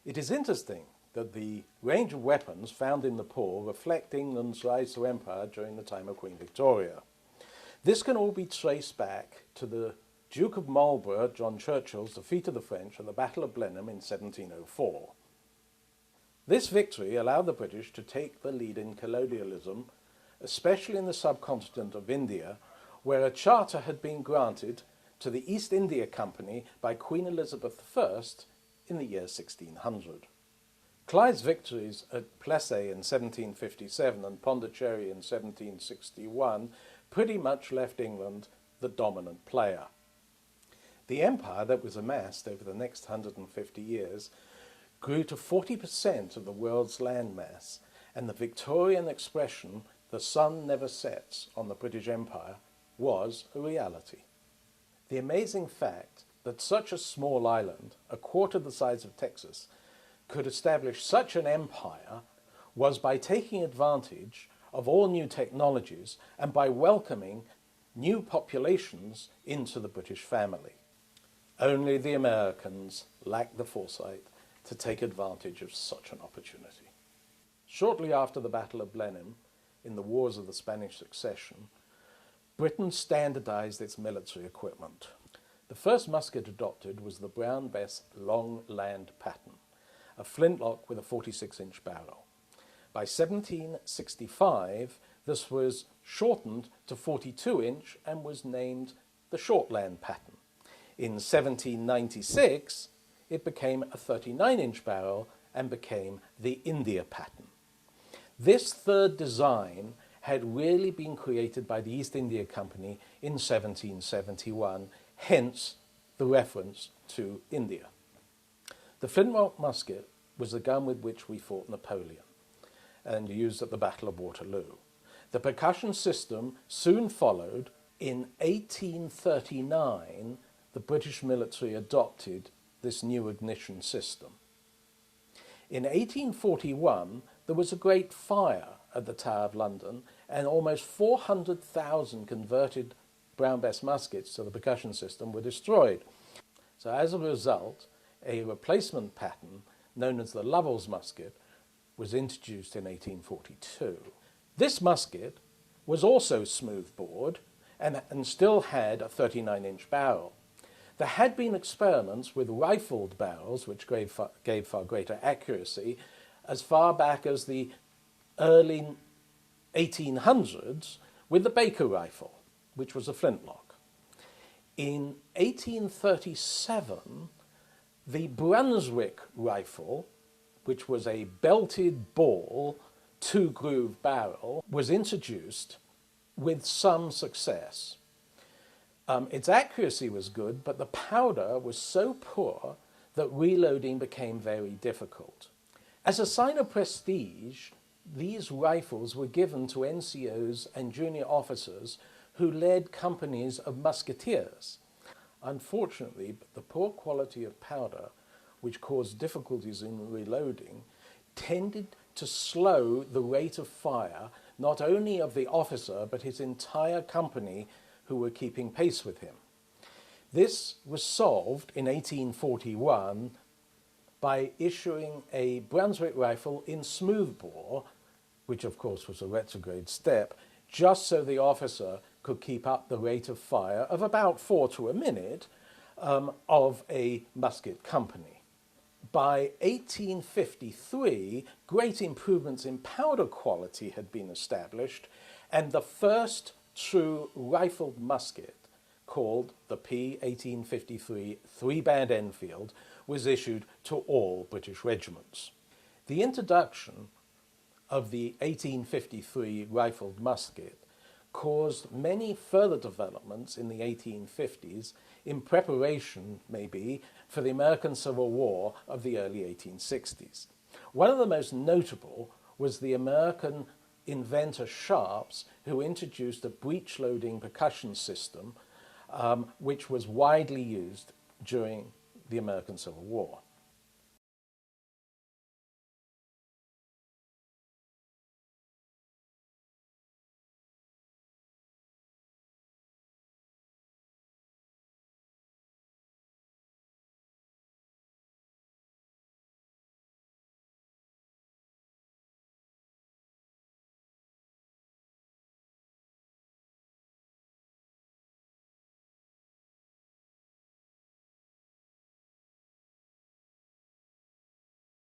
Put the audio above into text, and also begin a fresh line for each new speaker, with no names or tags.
It is interesting that the range of weapons found in Nepal reflect England's rise to empire during the time of Queen Victoria. This can all be traced back to the Duke of Marlborough, John Churchill's defeat of the French at the Battle of Blenheim in 1704. This victory allowed the British to take the lead in colonialism, especially in the subcontinent of India, where a charter had been granted to the East India Company by Queen Elizabeth I in the year 1600. Clive's victories at Plassey in 1757 and Pondicherry in 1761 pretty much left England the dominant player. The empire that was amassed over the next 150 years grew to 40% of the world's landmass, and the Victorian expression, "the sun never sets" on the British Empire, was a reality. The amazing fact that such a small island, a quarter the size of Texas, could establish such an empire was by taking advantage of all new technologies and by welcoming new populations into the British family. Only the Americans lacked the foresight to take advantage of such an opportunity. Shortly after the Battle of Blenheim, in the Wars of the Spanish Succession, Britain standardized its military equipment. The first musket adopted was the Brown Bess Long Land pattern, a flintlock with a 46-inch barrel. By 1765, this was shortened to 42-inch and was named the Shortland pattern. In 1796, it became a 39-inch barrel and became the India pattern. This third design had really been created by the East India Company in 1771, hence the reference to India. The flintlock musket was the gun with which we fought Napoleon and used at the Battle of Waterloo. The percussion system soon followed. In 1839, the British military adopted this new ignition system. In 1841, there was a great fire at the Tower of London, and almost 400,000 converted Brown Bess muskets to the percussion system were destroyed. So as a result, a replacement pattern known as the Lovell's musket was introduced in 1842. This musket was also smooth-bored and still had a 39-inch barrel. There had been experiments with rifled barrels, which gave far greater accuracy, as far back as the early 1800s with the Baker rifle, which was a flintlock. In 1837, the Brunswick rifle, which was a belted ball, two-groove barrel, was introduced with some success. Its accuracy was good, but the powder was so poor that reloading became very difficult. As a sign of prestige, these rifles were given to NCOs and junior officers who led companies of musketeers. Unfortunately, the poor quality of powder, which caused difficulties in reloading, tended to slow the rate of fire not only of the officer but his entire company who were keeping pace with him. This was solved in 1841 by issuing a Brunswick rifle in smoothbore, which of course was a retrograde step, just so the officer could keep up the rate of fire of about 4 to a minute of a musket company. By 1853, great improvements in powder quality had been established, and the first true rifled musket, called the P1853 three-band Enfield, was issued to all British regiments. The introduction of the 1853 rifled musket caused many further developments in the 1850s in preparation, maybe, for the American Civil War of the early 1860s. One of the most notable was the American inventor Sharps, who introduced a breech-loading percussion system which was widely used during the American Civil War.